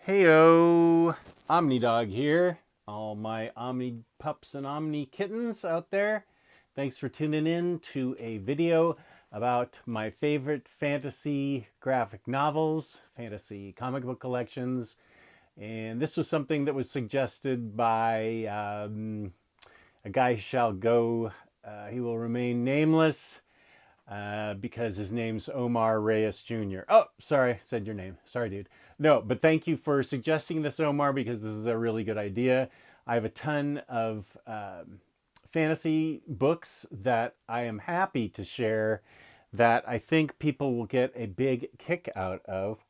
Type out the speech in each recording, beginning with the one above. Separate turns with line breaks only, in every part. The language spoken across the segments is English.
Heyo, OmniDog here. All my Omni pups and Omni kittens out there. Thanks for tuning in to a video about my favorite fantasy graphic novels, fantasy comic book collections. And this was something that was suggested by a guy who shall go, he will remain nameless. Because his name's Omar Reyes Jr. Oh, sorry, I said your name. Sorry, dude. No, but thank you for suggesting this, Omar, because this is a really good idea. I have a ton of fantasy books that I am happy to share that I think people will get a big kick out of.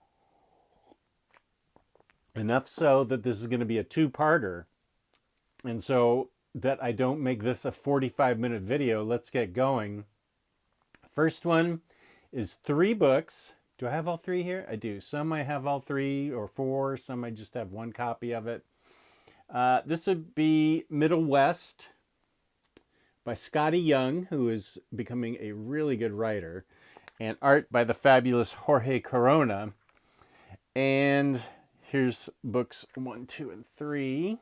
Enough so that this is going to be a two-parter. And so that I don't make this a 45-minute video, let's get going. First one is 3 books. Do I have all 3 here? I do. Some I have all 3 or 4. Some I just have 1 copy of it. This would be Middlewest by Scotty Young, who is becoming a really good writer, and art by the fabulous Jorge Corona. And here's books 1, 2, and 3.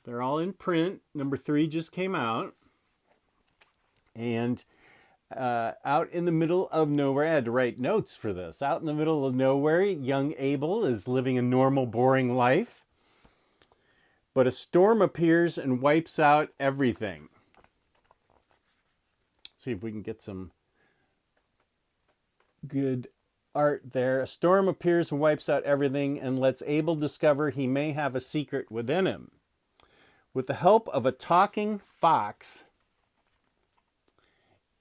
They're all in print. Number 3 just came out. And out in the middle of nowhere, I had to write notes for this. Out in the middle of nowhere, young Abel is living a normal, boring life. But a storm appears and wipes out everything. Let's see if we can get some good art there. A storm appears and wipes out everything and lets Abel discover he may have a secret within him. With the help of a talking fox,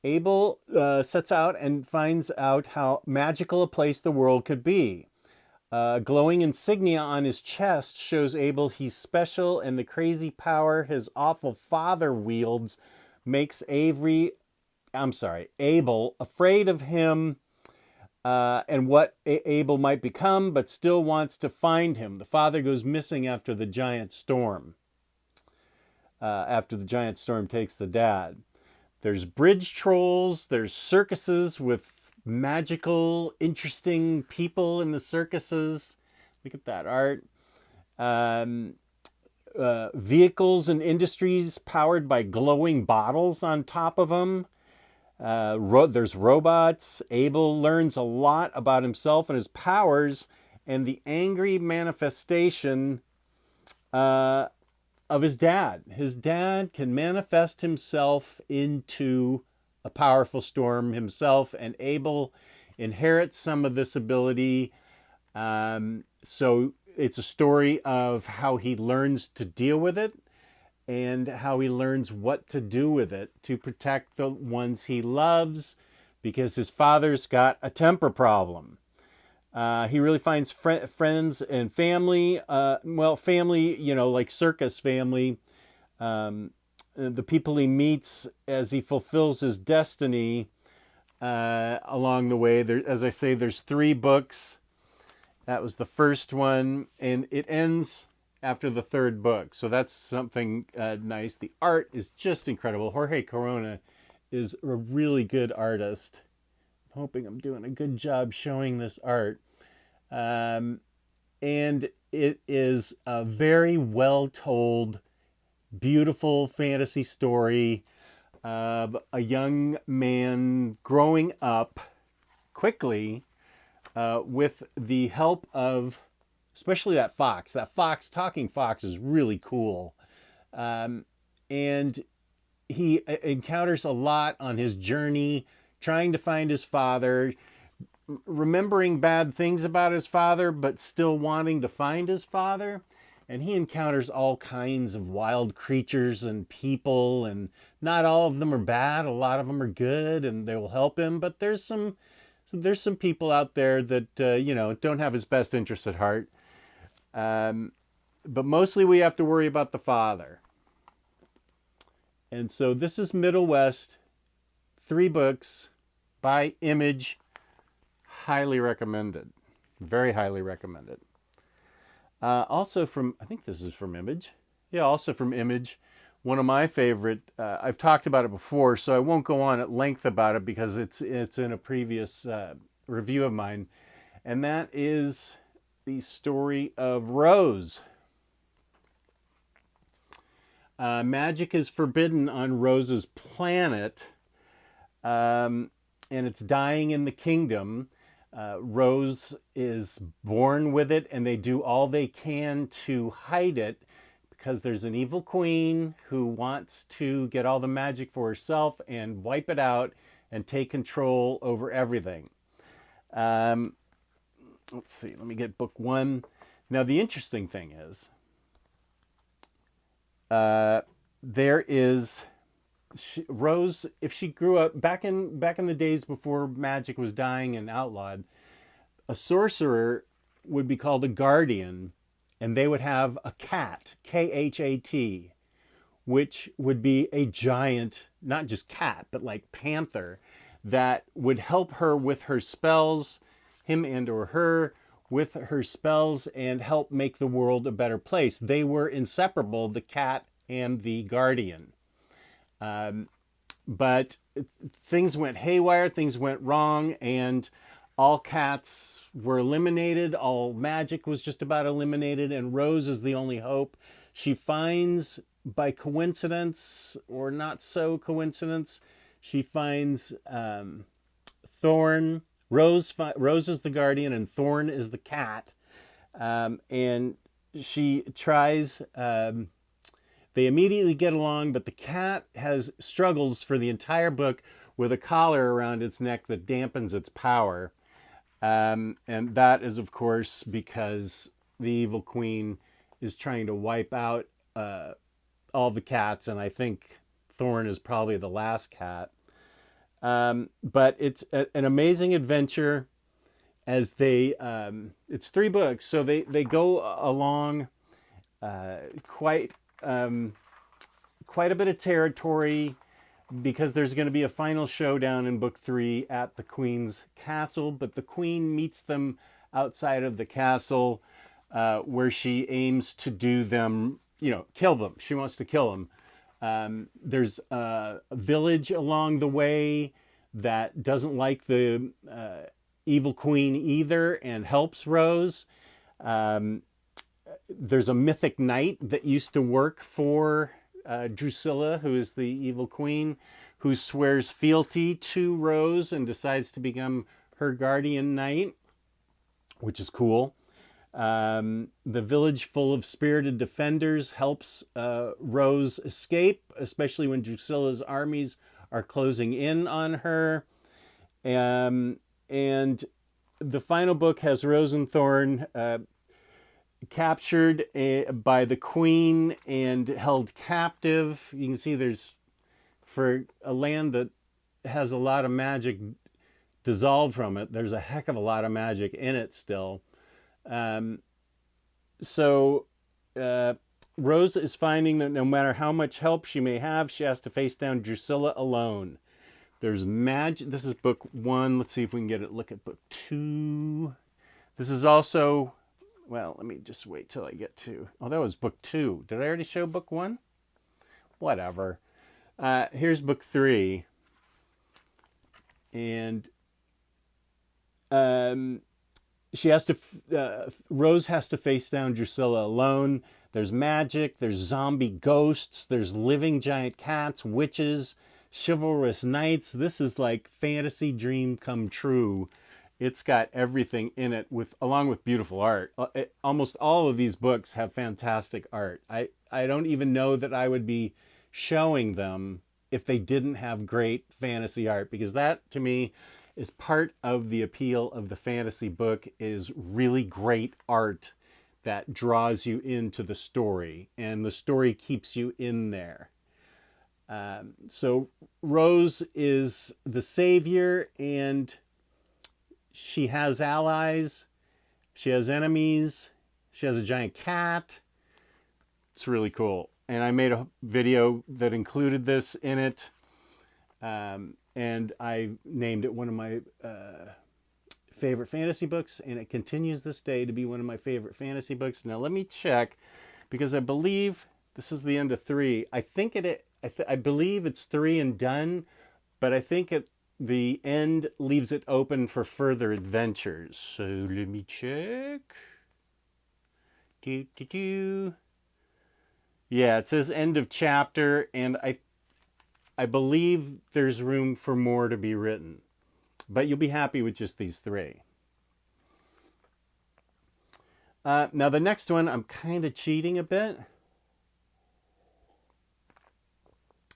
Abel sets out and finds out how magical a place the world could be. Glowing insignia on his chest shows Abel he's special, and the crazy power his awful father wields makes Abel afraid of him and what Abel might become, but still wants to find him. The father goes missing after the giant storm. After the giant storm takes the dad. There's bridge trolls, there's circuses with magical, interesting people in the circuses. Look at that art. Vehicles and industries powered by glowing bottles on top of them. There's robots. Abel learns a lot about himself and his powers and the angry manifestation of his dad. His dad can manifest himself into a powerful storm himself, and Abel inherits some of this ability. So it's a story of how he learns to deal with it and how he learns what to do with it to protect the ones he loves, because his father's got a temper problem. He really finds friends and family, family, like circus family, the people he meets as he fulfills his destiny along the way. There, as I say, there's 3 books. That was the first one, and it ends after the 3rd book. So that's something nice. The art is just incredible. Jorge Corona is a really good artist. I'm hoping I'm doing a good job showing this art. And it is a very well told, beautiful fantasy story of a young man growing up quickly with the help of, especially that fox. That fox, talking fox, is really cool. And he encounters a lot on his journey, trying to find his father, remembering bad things about his father, but still wanting to find his father. And he encounters all kinds of wild creatures and people, and not all of them are bad. A lot of them are good, and they will help him. But there's some people out there that don't have his best interests at heart. But mostly we have to worry about the father. And so this is Middlewest, 3 books by Image. Highly recommended. Very highly recommended. Also from, I think this is from Image. Yeah, also from Image. One of my favorite, I've talked about it before, so I won't go on at length about it because it's in a previous review of mine. And that is the story of Rose. Magic is forbidden on Rose's planet, and it's dying in the kingdom. Rose is born with it, and they do all they can to hide it because there's an evil queen who wants to get all the magic for herself and wipe it out and take control over everything. Let's see, let me get book one. Now, the interesting thing is, there is Rose. If she grew up back in the days before magic was dying and outlawed, a sorcerer would be called a guardian, and they would have a cat, Khat, which would be a giant, not just cat, but like panther, that would help her with her spells, him and or her, with her spells, and help make the world a better place. They were inseparable, the cat and the guardian. But things went haywire, things went wrong, and all cats were eliminated. All magic was just about eliminated, and Rose is the only hope. She finds, by coincidence or not so coincidence, she finds Thorn. Rose is the guardian, and Thorn is the cat. And she tries. They immediately get along, but the cat has struggles for the entire book with a collar around its neck that dampens its power. And that is, of course, because the evil queen is trying to wipe out all the cats, and I think Thorn is probably the last cat. But it's an amazing adventure as they... it's 3 books, so they go along quite a bit of territory, because there's going to be a final showdown in book 3 at the queen's castle, but the queen meets them outside of the castle, where she aims to do them, kill them. She wants to kill them. There's a village along the way that doesn't like the evil queen either and helps Rose. There's a mythic knight that used to work for Drusilla, who is the evil queen, who swears fealty to Rose and decides to become her guardian knight, which is cool. The village full of spirited defenders helps Rose escape, especially when Drusilla's armies are closing in on her. And the final book has Rose and Thorn captured by the queen and held captive. You can see there's, for a land that has a lot of magic dissolved from it, there's a heck of a lot of magic in it still. So Rose is finding that no matter how much help she may have, she has to face down Drusilla alone. There's magic. This is book 1. Let's see if we can get a look at book 2. This is also... Well, let me just wait till I get to... Oh, that was book 2. Did I already show book 1? Whatever. Here's book 3. And she has to... Rose has to face down Drusilla alone. There's magic. There's zombie ghosts. There's living giant cats, witches, chivalrous knights. This is like fantasy dream come true. It's got everything in it, along with beautiful art. Almost all of these books have fantastic art. I don't even know that I would be showing them if they didn't have great fantasy art, because that, to me, is part of the appeal of the fantasy book, is really great art that draws you into the story, and the story keeps you in there. So Rose is the savior, and she has allies, she has enemies, she has a giant cat. It's really cool. And I made a video that included this in it. And I named it one of my favorite fantasy books, and it continues this day to be one of my favorite fantasy books. Now let me check, because I believe this is the end of 3. I believe it's 3 and done, but I think the end leaves it open for further adventures. So let me check. Yeah, it says end of chapter, and I believe there's room for more to be written. But you'll be happy with just these three. Now the next one, I'm kind of cheating a bit.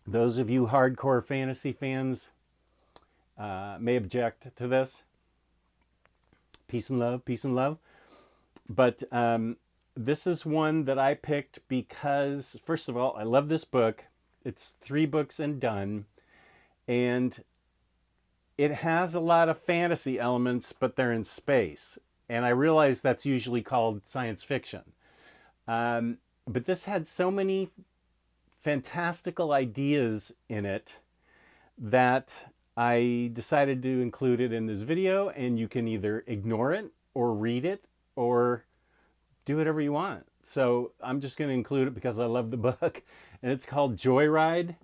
Those of you hardcore fantasy fans may object to this. Peace and love, peace and love. But this is one that I picked because, first of all, I love this book. It's 3 books and done. And it has a lot of fantasy elements, but they're in space. And I realize that's usually called science fiction. But this had so many fantastical ideas in it that I decided to include it in this video, and you can either ignore it or read it or do whatever you want. So I'm just going to include it because I love the book, and it's called Joyride.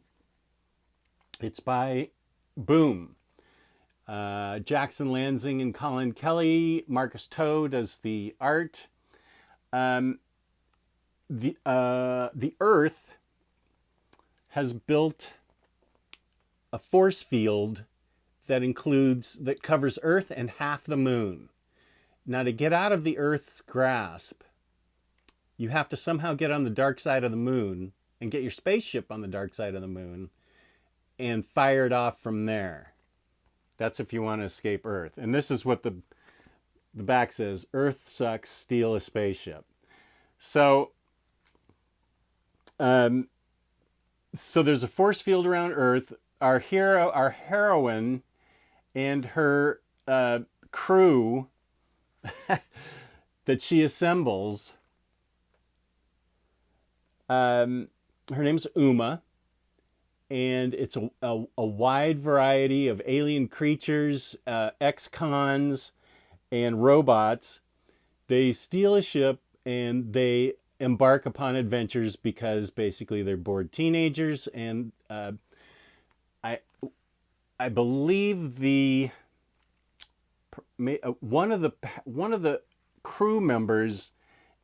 It's by Boom. Jackson Lansing and Colin Kelly. Marcus Toe does the art. The Earth has built a force field that covers Earth and half the moon. Now, to get out of the Earth's grasp, you have to somehow get on the dark side of the moon and get your spaceship on the dark side of the moon and fire it off from there. That's if you want to escape Earth. And this is what the back says: Earth sucks, steal a spaceship. So there's a force field around Earth. Our heroine, and her crew that she assembles. Her name's Uma, and it's a wide variety of alien creatures, ex-cons, and robots. They steal a ship and they embark upon adventures because basically they're bored teenagers, and I believe one of the crew members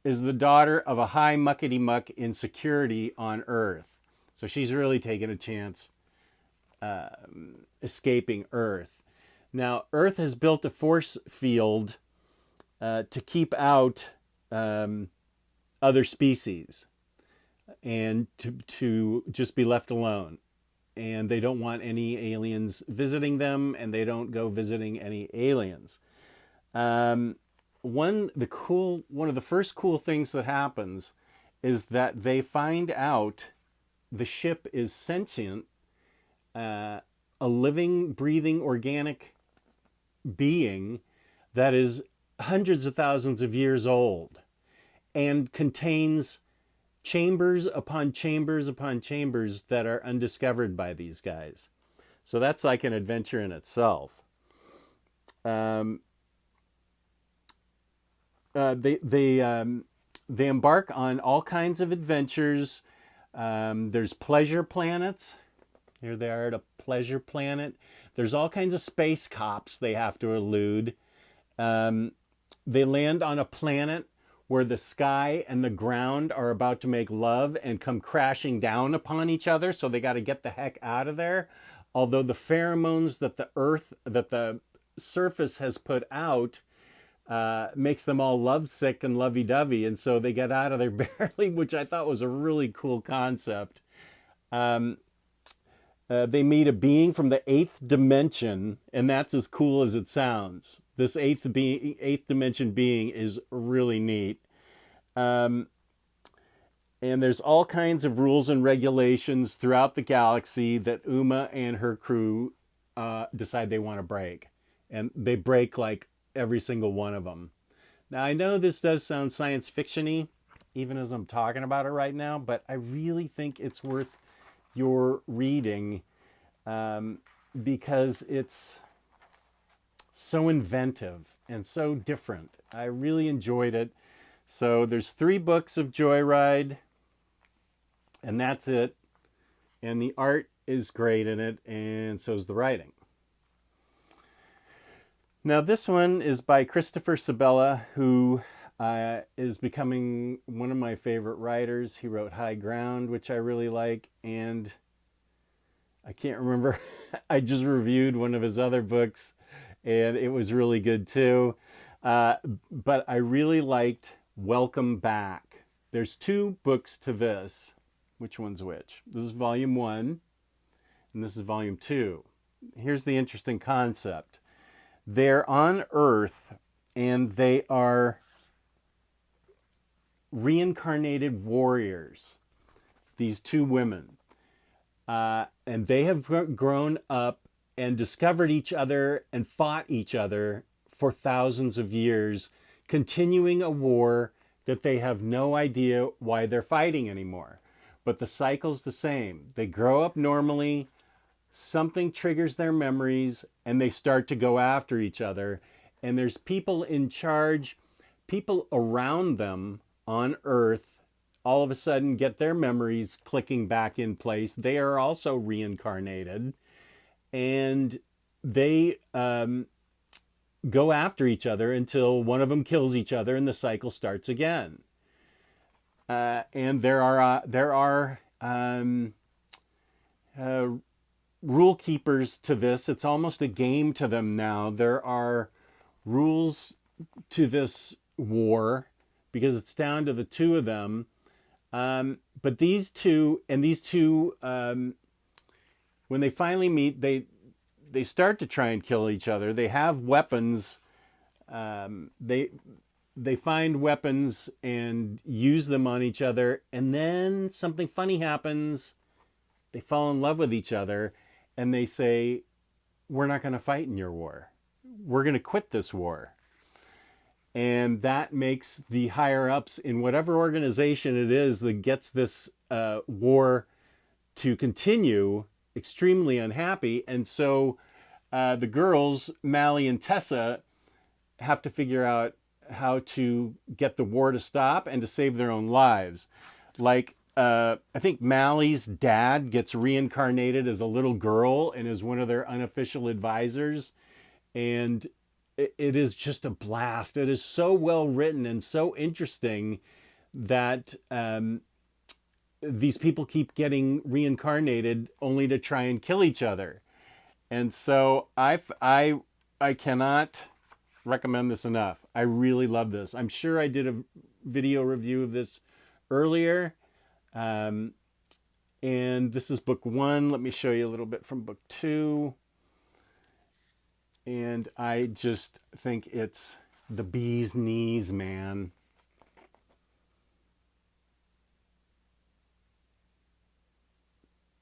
is the daughter of a high muckety muck in security on Earth, so she's really taking a chance escaping Earth. Now, Earth has built a force field to keep out other species and to just be left alone. And they don't want any aliens visiting them, and they don't go visiting any aliens. One of the first cool things that happens is that they find out the ship is sentient, a living, breathing, organic being that is hundreds of thousands of years old and contains chambers upon chambers upon chambers that are undiscovered by these guys. So that's like an adventure in itself. They embark on all kinds of adventures. There's pleasure planets. Here they are at a pleasure planet. There's all kinds of space cops they have to elude. They land on a planet where the sky and the ground are about to make love and come crashing down upon each other, so they got to get the heck out of there. Although the pheromones that the surface has put out makes them all lovesick and lovey-dovey, and so they get out of there barely, which I thought was a really cool concept. They meet a being from the 8th dimension, and that's as cool as it sounds. This 8th dimension being is really neat. And there's all kinds of rules and regulations throughout the galaxy that Uma and her crew decide they want to break. And they break like every single one of them. Now, I know this does sound science fiction-y, even as I'm talking about it right now, but I really think it's worth your reading because it's so inventive and so different. I really enjoyed it. So there's 3 books of Joyride, and that's it. And the art is great in it, and so is the writing. Now this one is by Christopher Sabella, who is becoming one of my favorite writers. He wrote High Ground, which I really like, and I can't remember. I just reviewed one of his other books, and it was really good too. But I really liked Welcome Back. There's two books to this. Which one's which? This is volume 1, and this is volume 2. Here's the interesting concept. They're on Earth, and they are reincarnated warriors, these two women. And they have grown up and discovered each other and fought each other for thousands of years, continuing a war that they have no idea why they're fighting anymore. But the cycle's the same. They grow up normally, something triggers their memories, and they start to go after each other. And there's people in charge, people around them on Earth, all of a sudden get their memories clicking back in place. They are also reincarnated, and they go after each other until one of them kills each other and the cycle starts again. And there are rule keepers to this. It's almost a game to them now. There are rules to this war because it's down to the two of them. But these two, when they finally meet, they start to try and kill each other. They have weapons. They find weapons and use them on each other. And then something funny happens. They fall in love with each other, and they say, "We're not going to fight in your war. We're going to quit this war." And that makes the higher ups in whatever organization it is that gets this war to continue extremely unhappy. And so the girls, Mally and Tessa, have to figure out how to get the war to stop and to save their own lives. Like, I think Mally's dad gets reincarnated as a little girl and is one of their unofficial advisors. And it is just a blast. It is so well written and so interesting that these people keep getting reincarnated only to try and kill each other. And so I cannot recommend this enough. I really love this. I'm sure I did a video review of this earlier. And this is book 1. Let me show you a little bit from book 2. And I just think it's the bee's knees, man.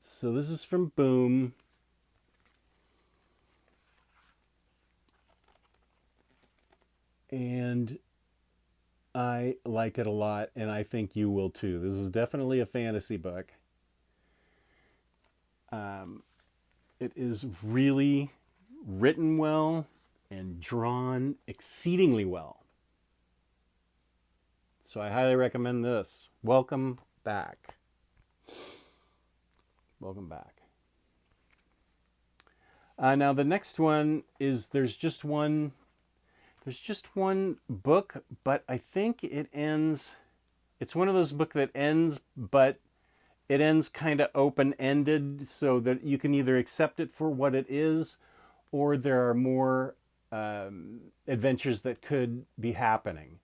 So this is from Boom. And I like it a lot, and I think you will too. This is definitely a fantasy book. It is really written well and drawn exceedingly well. So I highly recommend this. Welcome Back. Welcome back. Now the next one is there's just one book, but I think it ends. It's one of those books that ends, but it ends kind of open-ended so that you can either accept it for what it is, or there are more adventures that could be happening.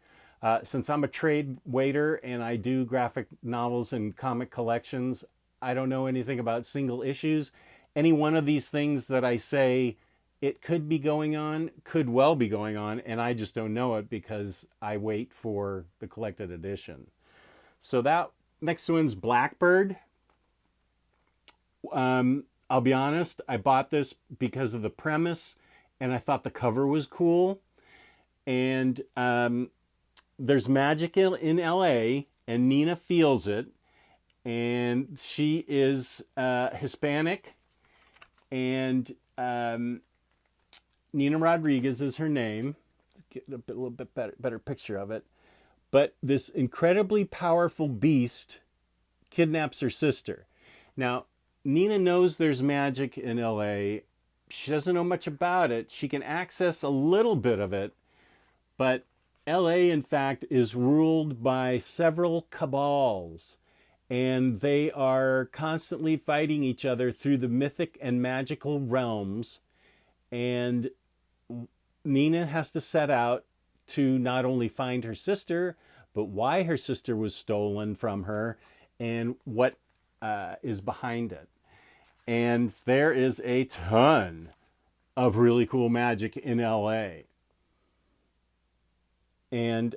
Since I'm a trade waiter and I do graphic novels and comic collections, I don't know anything about single issues. Any one of these things that I say it could be going on, could well be going on, and I just don't know it because I wait for the collected edition. So that next one's Blackbird. I'll be honest, I bought this because of the premise, and I thought the cover was cool. And there's magic in LA, and Nina feels it. And she is Hispanic, and Nina Rodriguez is her name. Let's get a little bit better picture of it. But this incredibly powerful beast kidnaps her sister. Now, Nina knows there's magic in LA. She doesn't know much about it. She can access a little bit of it, but LA, in fact, is ruled by several cabals, and they are constantly fighting each other through the mythic and magical realms. And Nina has to set out to not only find her sister, but why her sister was stolen from her and what is behind it. And there is a ton of really cool magic in LA. And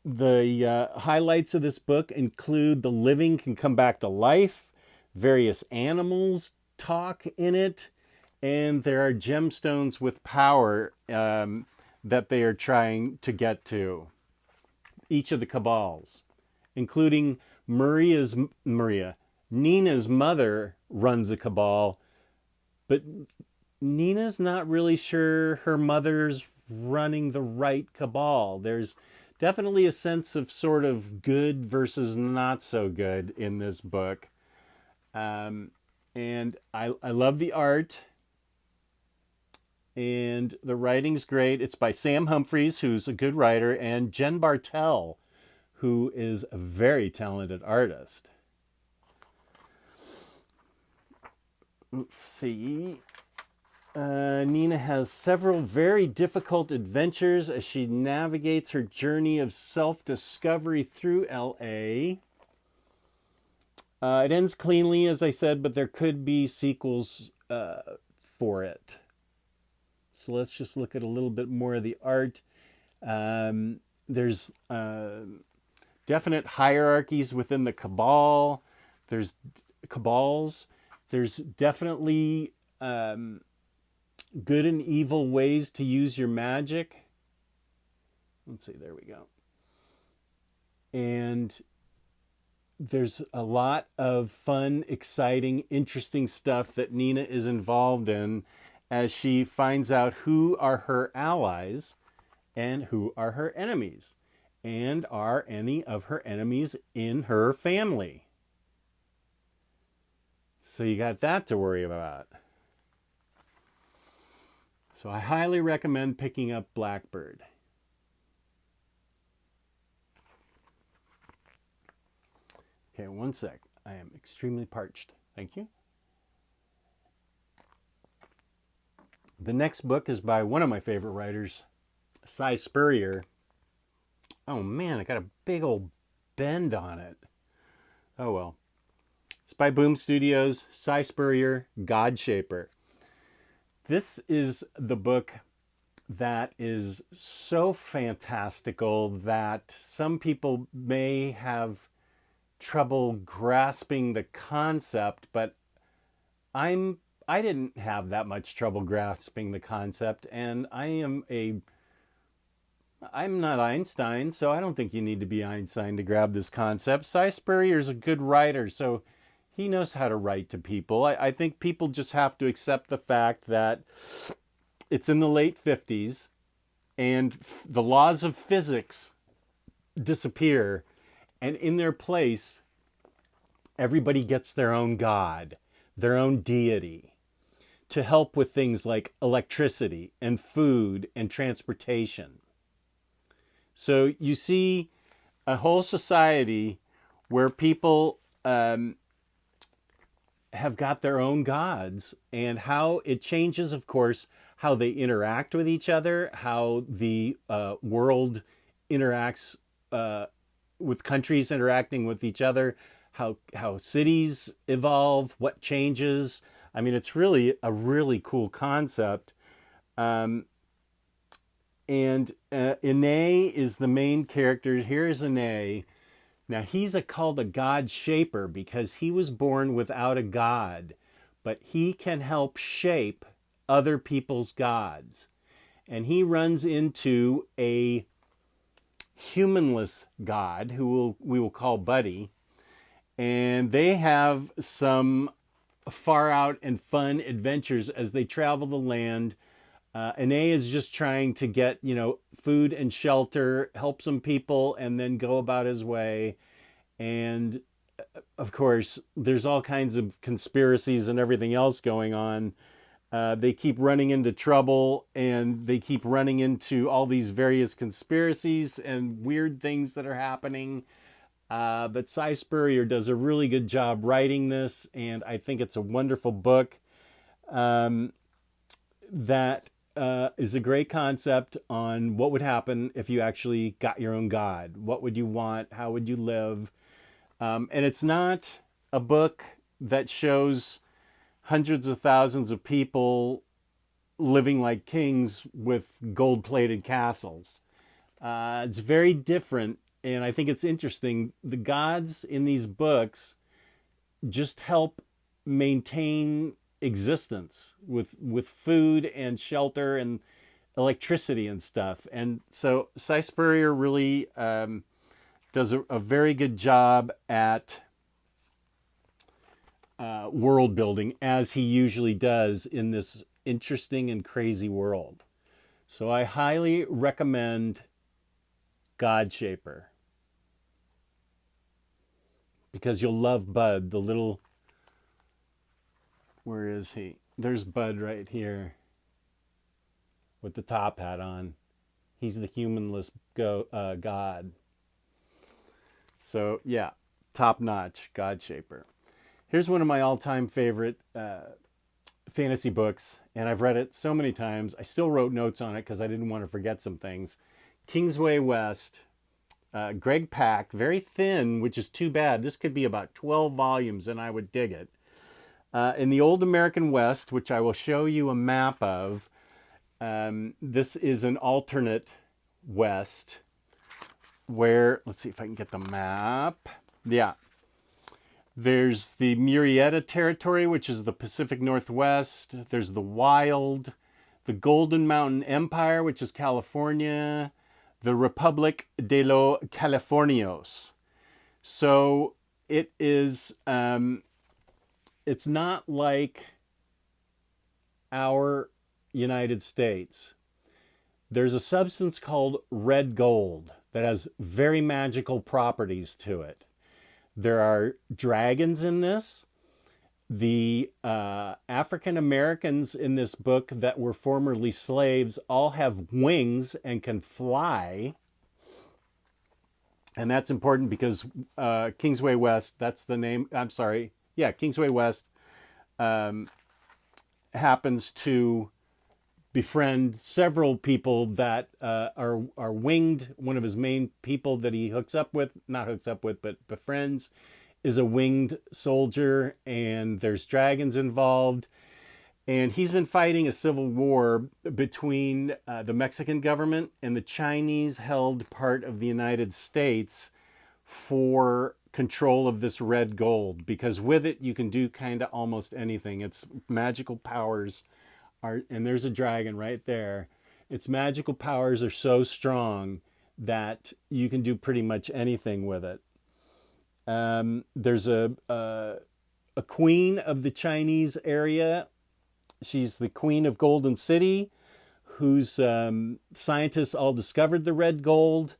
the highlights of this book include the living can come back to life, various animals talk in it, and there are gemstones with power that they are trying to get to. Each of the cabals, including Nina's mother runs a cabal, but Nina's not really sure her mother's running the right cabal. There's definitely a sense of sort of good versus not so good in this book. And I love the art. And the writing's great. It's by Sam Humphries, who's a good writer, and Jen Bartel, who is a very talented artist. Let's see. Nina has several very difficult adventures as she navigates her journey of self-discovery through LA. It ends cleanly, as I said, but there could be sequels for it. So let's just look at a little bit more of the art. There's definite hierarchies within the cabals. There's definitely good and evil ways to use your magic. Let's see, there we go. And there's a lot of fun, exciting, interesting stuff that Nina is involved in as she finds out who are her allies and who are her enemies. And are any of her enemies in her family? So you got that to worry about. So I highly recommend picking up Blackbird. Okay, one sec. I am extremely parched. Thank you. The next book is by one of my favorite writers, Cy Spurrier. Oh man, I got a big old bend on it. Oh well. It's by Boom Studios, Cy Spurrier, Godshaper. This is the book that is so fantastical that some people may have trouble grasping the concept, but I didn't have that much trouble grasping the concept, and I'm not Einstein, so I don't think you need to be Einstein to grab this concept. Cy Spurrier's a good writer, so he knows how to write to people. I think people just have to accept the fact that it's in the late 50s and the laws of physics disappear, and in their place, everybody gets their own god, their own deity, to help with things like electricity and food and transportation. So you see a whole society where people have got their own gods, and how it changes, of course, how they interact with each other, how the world interacts with countries interacting with each other, how cities evolve, what changes. I mean, it's really a really cool concept. And Ine is the main character. Here's Ine. Now, he's called a Godshaper because he was born without a god, but he can help shape other people's gods. And he runs into a humanless god who we will call Buddy, and they have some far out and fun adventures as they travel the land. Ine is just trying to get, food and shelter, help some people, and then go about his way. And of course, there's all kinds of conspiracies and everything else going on. They keep running into trouble, and they keep running into all these various conspiracies and weird things that are happening. But Cy Spurrier does a really good job writing this, and I think it's a wonderful book that is a great concept on what would happen if you actually got your own God. What would you want? How would you live? And it's not a book that shows hundreds of thousands of people living like kings with gold-plated castles. It's very different, and I think it's interesting. The gods in these books just help maintain existence with food and shelter and electricity and stuff. And so Cy Spurrier really does a very good job at world building, as he usually does in this interesting and crazy world. So I highly recommend Godshaper, because you'll love Bud, the little... Where is he? There's Bud right here with the top hat on. He's the humanless god. So yeah, top notch, Godshaper. Here's one of my all-time favorite fantasy books, and I've read it so many times. I still wrote notes on it because I didn't want to forget some things. Kingsway West, Greg Pak, very thin, which is too bad. This could be about 12 volumes, and I would dig it. In the old American West, which I will show you a map of, this is an alternate West where, let's see if I can get the map. Yeah. There's the Murrieta territory, which is the Pacific Northwest. There's the Wild, the Golden Mountain Empire, which is California, the Republic de los Californios. So it is, it's not like our United States. There's a substance called red gold that has very magical properties to it. There are dragons in this. The African Americans in this book that were formerly slaves all have wings and can fly. And that's important because Kingsway West, that's the name, I'm sorry, yeah, Kingsway West happens to befriend several people that are winged. One of his main people that he but befriends is a winged soldier, and there's dragons involved. And he's been fighting a civil war between the Mexican government and the Chinese-held part of the United States for control of this red gold, because with it you can do kind of almost anything. Its magical powers are, and there's a dragon right there, its magical powers are so strong that you can do pretty much anything with it. There's a queen of the Chinese area. She's the queen of Golden City, whose scientists all discovered the red gold,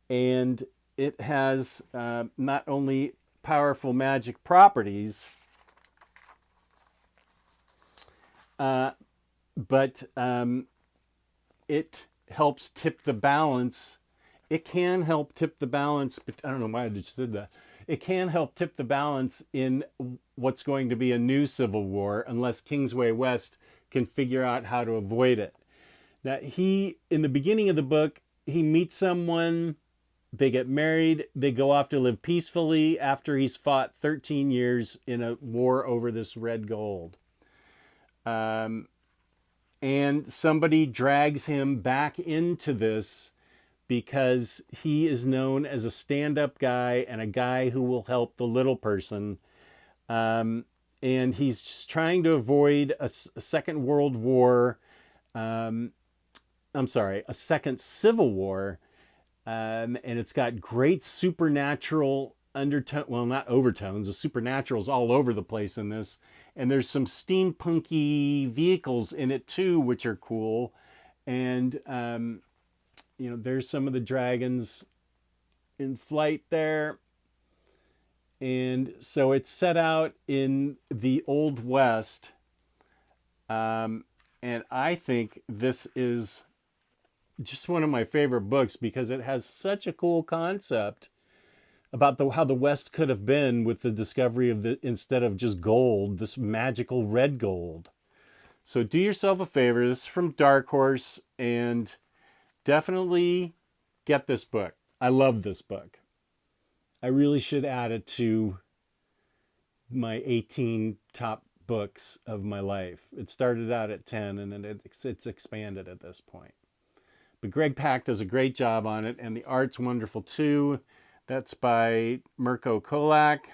and it has not only powerful magic properties, but it helps tip the balance. It can help tip the balance, but I don't know why I just did that. It can help tip the balance in what's going to be a new civil war, unless Kingsway West can figure out how to avoid it. Now, in the beginning of the book, he meets someone, they get married, they go off to live peacefully after he's fought 13 years in a war over this red gold. And somebody drags him back into this because he is known as a stand-up guy and a guy who will help the little person. And he's just trying to avoid a second world war. A second civil war. And it's got great supernatural undertone, well, not overtones, the supernatural's all over the place in this. And there's some steampunky vehicles in it too, which are cool. And, there's some of the dragons in flight there. And so it's set out in the Old West. And I think this is just one of my favorite books because it has such a cool concept about how the West could have been with the discovery of instead of just gold, this magical red gold. So do yourself a favor. This is from Dark Horse, and definitely get this book. I love this book. I really should add it to my 18 top books of my life. It started out at 10 and then it's expanded at this point. But Greg Pak does a great job on it, and the art's wonderful too. That's by Mirko Kolak.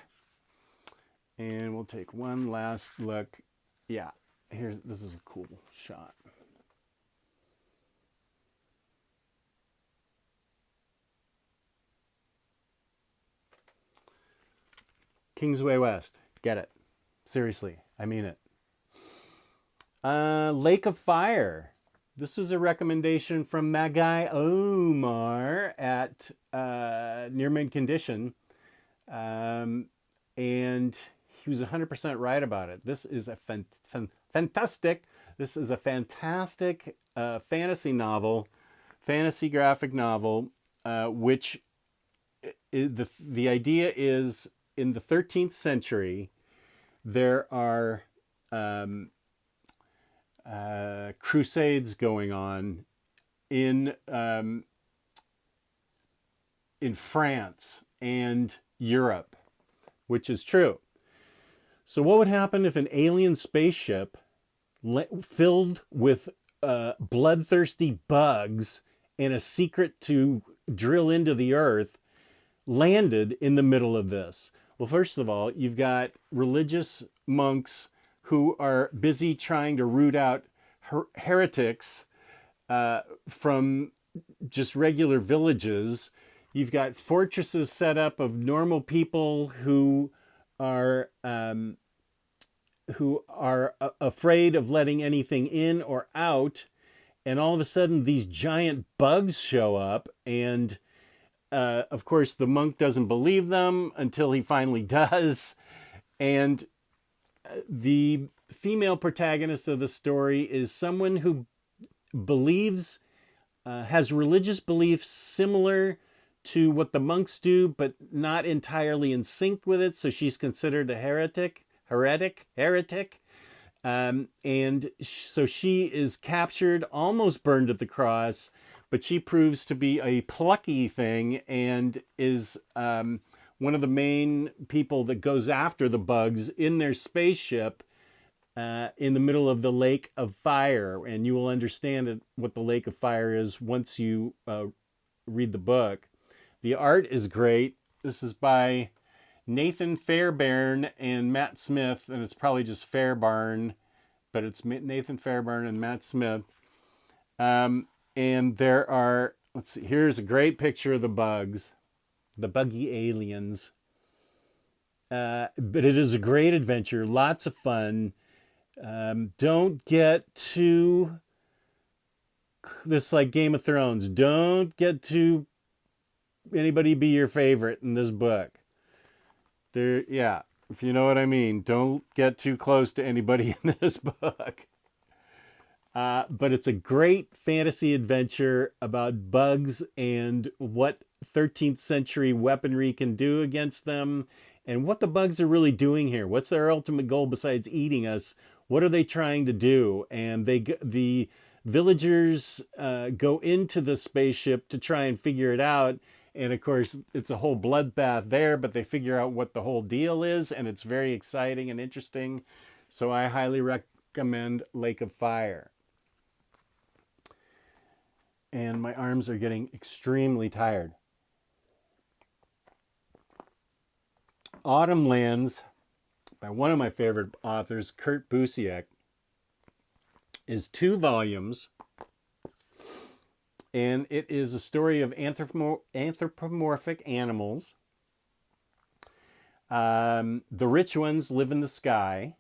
And we'll take one last look. Yeah, this is a cool shot. Kingsway West. Get it. Seriously, I mean it. Lake of Fire. This was a recommendation from Magai Omar at Near Mint Condition. And he was 100% right about it. This is a fantastic. This is a fantastic fantasy novel, fantasy graphic novel, which the idea is in the 13th century, there are crusades going on in France and Europe, which is true. So what would happen if an alien spaceship filled with bloodthirsty bugs and a secret to drill into the earth landed in the middle of this? Well, first of all, you've got religious monks who are busy trying to root out heretics from just regular villages. You've got fortresses set up of normal people who are afraid of letting anything in or out, and all of a sudden these giant bugs show up, and of course the monk doesn't believe them until he finally does. And the female protagonist of the story is someone who believes, has religious beliefs similar to what the monks do, but not entirely in sync with it. So she's considered a heretic. And so she is captured, almost burned at the cross, but she proves to be a plucky thing and is one of the main people that goes after the bugs in their spaceship in the middle of the Lake of Fire. And you will understand what the Lake of Fire is once you read the book. The art is great. This is by Nathan Fairbairn and Matt Smith, and it's probably just Fairbairn, but it's Nathan Fairbairn and Matt Smith. And there are, let's see, here's a great picture of the bugs, the buggy aliens. But it is a great adventure, lots of fun. Don't get too, this like Game of Thrones, don't get too, anybody be your favorite in this book. There, yeah, if you know what I mean. Don't get too close to anybody in this book. But it's a great fantasy adventure about bugs and what 13th century weaponry can do against them, and what the bugs are really doing here. What's their ultimate goal besides eating us? What are they trying to do? And the villagers go into the spaceship to try and figure it out. And of course, it's a whole bloodbath there, but they figure out what the whole deal is, and it's very exciting and interesting. So I highly recommend Lake of Fire. And my arms are getting extremely tired. Autumnlands, by one of my favorite authors, Kurt Busiek, is 2 volumes. And it is a story of anthropomorphic animals. The rich ones live in the sky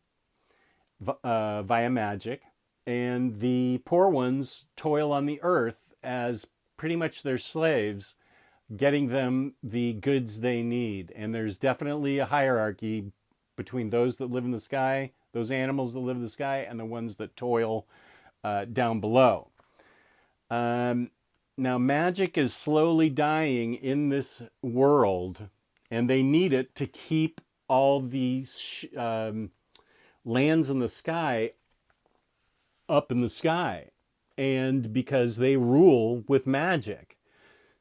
via magic, and the poor ones toil on the earth as pretty much their slaves, getting them the goods they need. And there's definitely a hierarchy between those that live in the sky, those animals that live in the sky and the ones that toil down below. Now, magic is slowly dying in this world, and they need it to keep all these lands in the sky up in the sky, and because they rule with magic.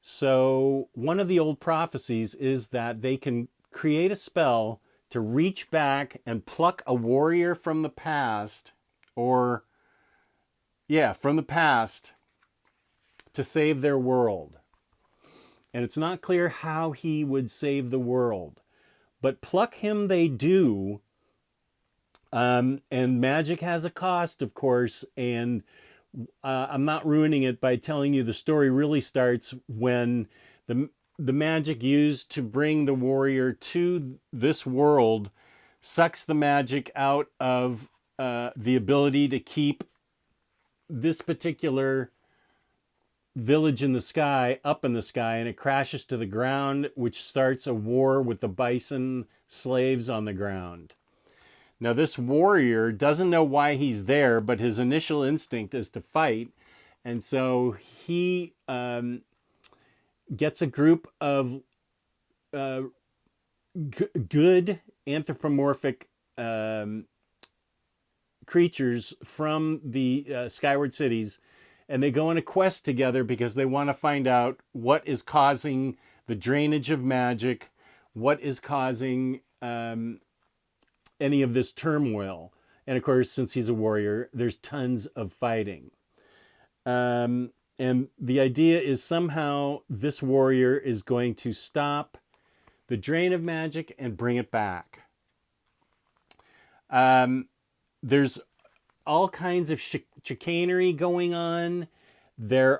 So one of the old prophecies is that they can create a spell to reach back and pluck a warrior from the past, from the past, to save their world. And it's not clear how he would save the world, but pluck him they do. And magic has a cost, of course, and I'm not ruining it by telling you the story really starts when the magic used to bring the warrior to this world sucks the magic out of the ability to keep this particular village in the sky up in the sky, and it crashes to the ground, which starts a war with the bison slaves on the ground. Now, this warrior doesn't know why he's there, but his initial instinct is to fight. And so he gets a group of good anthropomorphic creatures from the skyward cities, and they go on a quest together because they want to find out what is causing the drainage of magic, what is causing any of this turmoil. And of course, since he's a warrior, there's tons of fighting. And the idea is somehow this warrior is going to stop the drain of magic and bring it back. There's all kinds of chicanery going on. There's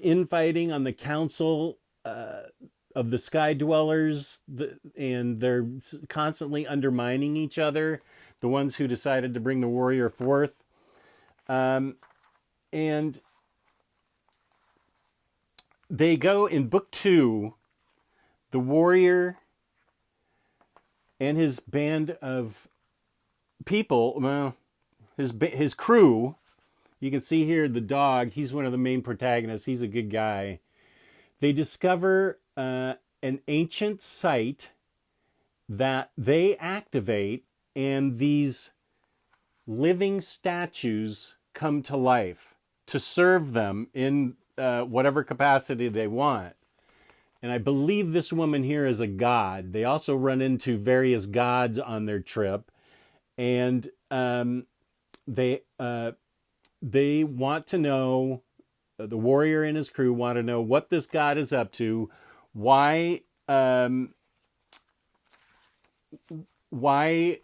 infighting on the council of the sky dwellers, and they're constantly undermining each other, the ones who decided to bring the warrior forth. And they go in book 2, the warrior and his band of people, well, his crew. You can see here the dog, he's one of the main protagonists, he's a good guy. They discover an ancient site that they activate, and these living statues come to life to serve them in whatever capacity they want. And I believe this woman here is a god. They also run into various gods on their trip, and they want to know, the warrior and his crew want to know what this god is up to, why what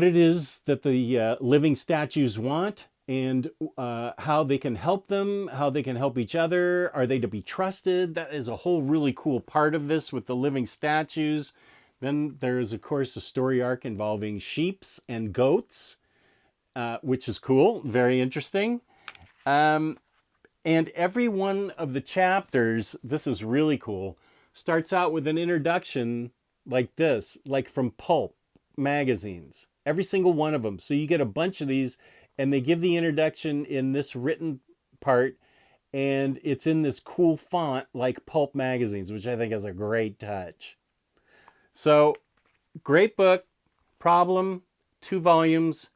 it is that the living statues want, and how they can help them, how they can help each other. Are they to be trusted? That is a whole really cool part of this with the living statues. Then there is, of course, a story arc involving sheeps and goats, which is cool, very interesting. And every one of the chapters, this is really cool, starts out with an introduction like this, like from pulp magazines. Every single one of them. So you get a bunch of these, and they give the introduction in this written part, and it's in this cool font like pulp magazines, which I think is a great touch. So, great book. Problem, 2 volumes,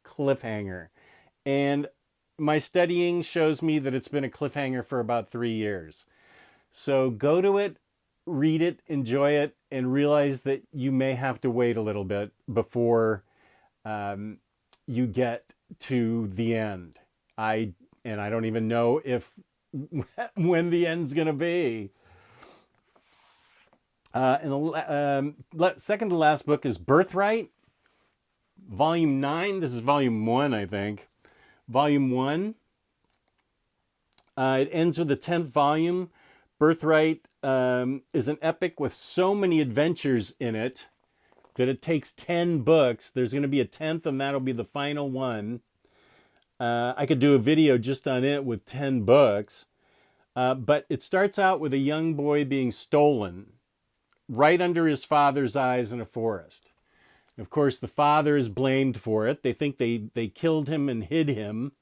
cliffhanger. And my studying shows me that it's been a cliffhanger for about 3 years. So go to it, read it, enjoy it, and realize that you may have to wait a little bit before you get to the end. I don't even know when the end's going to be. And the second to last book is Birthright, Volume 9. This is Volume 1, I think. Volume 1. It ends with the 10th volume. Birthright is an epic with so many adventures in it that it takes 10 books. There's going to be a 10th, and that'll be the final one. I could do a video just on it with 10 books. But it starts out with a young boy being stolen. right under his father's eyes in a forest. Of course, the father is blamed for it. They think they killed him and hid him.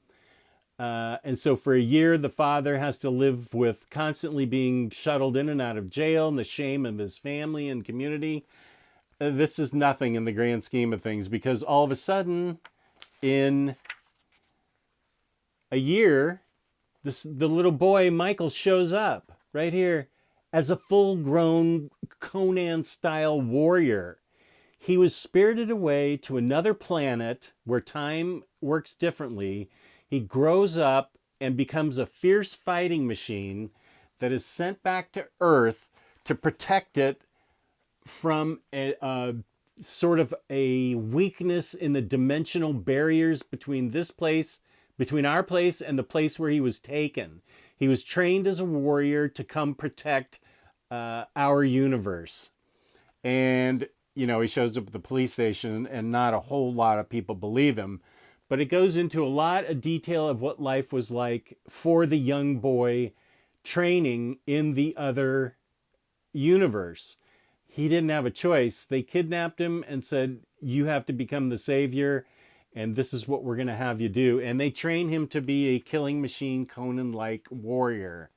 And so for a year, the father has to live with constantly being shuttled in and out of jail and the shame of his family and community. This is nothing in the grand scheme of things, because all of a sudden, in a year, the little boy, Michael, shows up right here as a full-grown Conan-style warrior. He was spirited away to another planet where time works differently. He grows up and becomes a fierce fighting machine that is sent back to Earth to protect it from a sort of a weakness in the dimensional barriers between this place, between our place and the place where he was taken. He was trained as a warrior to come protect our universe. And, you know, he shows up at the police station and not a whole lot of people believe him. But it goes into a lot of detail of what life was like for the young boy training in the other universe. He didn't have a choice. They kidnapped him and said, you have to become the savior, and this is what we're going to have you do. And they train him to be a killing machine, Conan-like warrior.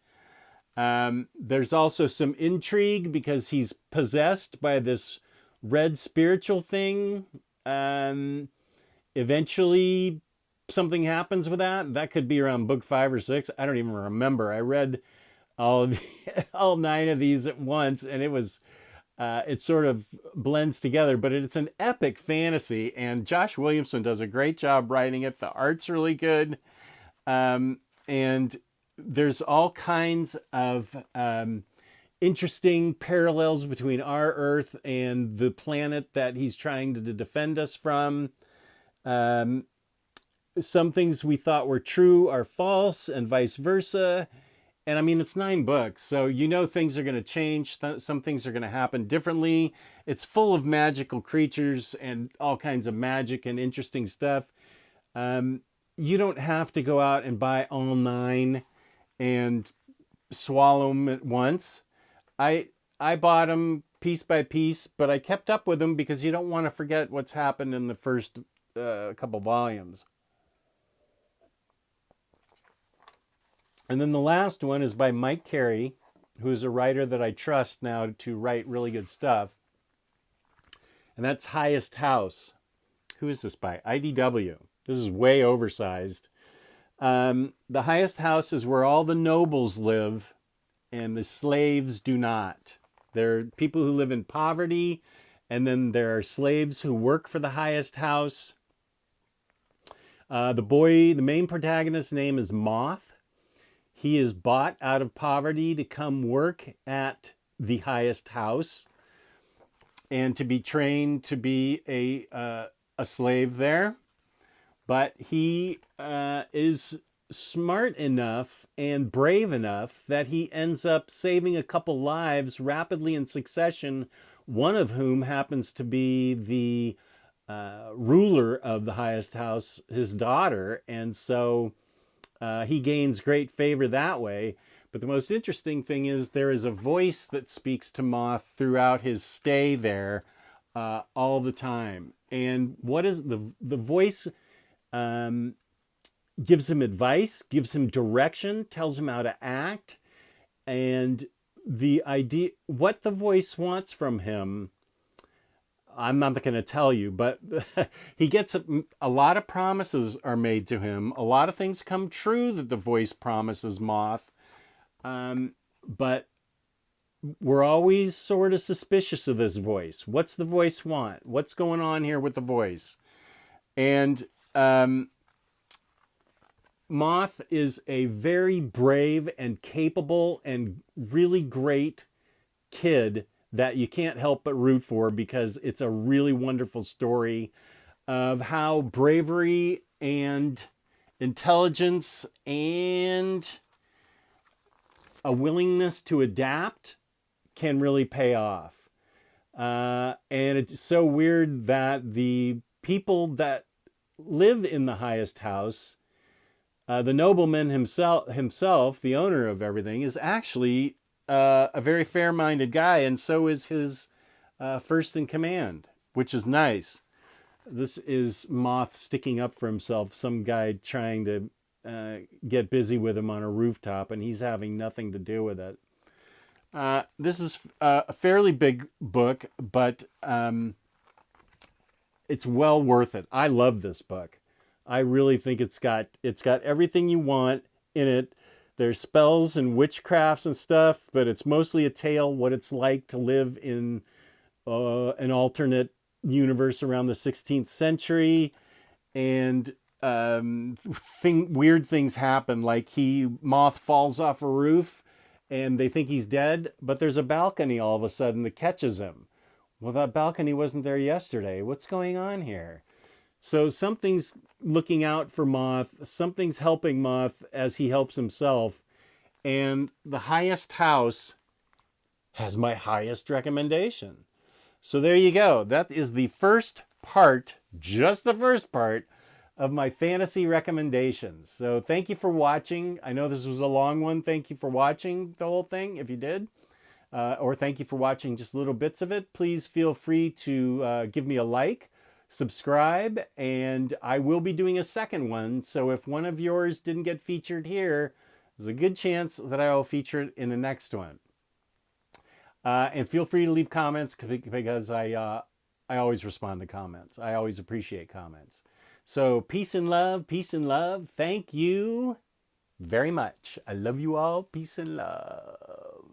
There's also some intrigue because he's possessed by this red spiritual thing. Eventually, something happens with that. That could be around book 5 or 6. I don't even remember. I read all 9 of these at once, and it sort of blends together. But it's an epic fantasy, and Josh Williamson does a great job writing it. The art's really good, and there's all kinds of interesting parallels between our Earth and the planet that he's trying to defend us from. Some things we thought were true are false, and vice versa. And I mean, it's 9 books, so you know things are going to change. Some things are going to happen differently. It's full of magical creatures and all kinds of magic and interesting stuff. You don't have to go out and buy all 9 and swallow them at once. I bought them piece by piece, but I kept up with them because you don't want to forget what's happened in the first couple volumes. And then the last one is by Mike Carey, who's a writer that I trust now to write really good stuff. And that's Highest House. Who is this by? IDW. This is way oversized. The highest house is where all the nobles live and the slaves do not. There are people who live in poverty, and then there are slaves who work for the highest house. The main protagonist's name is Moth. He is bought out of poverty to come work at the highest house and to be trained to be a slave there. But he is smart enough and brave enough that he ends up saving a couple lives rapidly in succession, one of whom happens to be the ruler of the highest house, his daughter. And so he gains great favor that way. But the most interesting thing is there is a voice that speaks to Moth throughout his stay there all the time. And what is the voice? Gives him advice, gives him direction, tells him how to act. And the idea, what the voice wants from him, I'm not going to tell you, but he gets a lot of promises are made to him. A lot of things come true that the voice promises Moth. But we're always sort of suspicious of this voice. What's the voice want? What's going on here with the voice? And Moth is a very brave and capable and really great kid that you can't help but root for, because it's a really wonderful story of how bravery and intelligence and a willingness to adapt can really pay off. And it's so weird that the people that live in the highest house, the nobleman himself, the owner of everything, is actually a very fair-minded guy, and so is his first in command, which is nice. This is Moth sticking up for himself, some guy trying to get busy with him on a rooftop, and he's having nothing to do with it. This is a fairly big book, but it's well worth it. I love this book. I really think it's got everything you want in it. There's spells and witchcrafts and stuff, but it's mostly a tale what it's like to live in an alternate universe around the 16th century, and weird things happen. Like Moth falls off a roof, and they think he's dead, but there's a balcony all of a sudden that catches him. Well, that balcony wasn't there yesterday. What's going on here? So something's looking out for Moth. Something's helping Moth as he helps himself. And the highest house has my highest recommendation. So there you go. That is the first part, just the first part, of my fantasy recommendations. So thank you for watching. I know this was a long one. Thank you for watching the whole thing, if you did. Or thank you for watching just little bits of it. Please feel free to give me a like, subscribe, and I will be doing a second one. So if one of yours didn't get featured here, there's a good chance that I will feature it in the next one. And feel free to leave comments because I always respond to comments. I always appreciate comments. So peace and love, peace and love. Thank you very much. I love you all. Peace and love.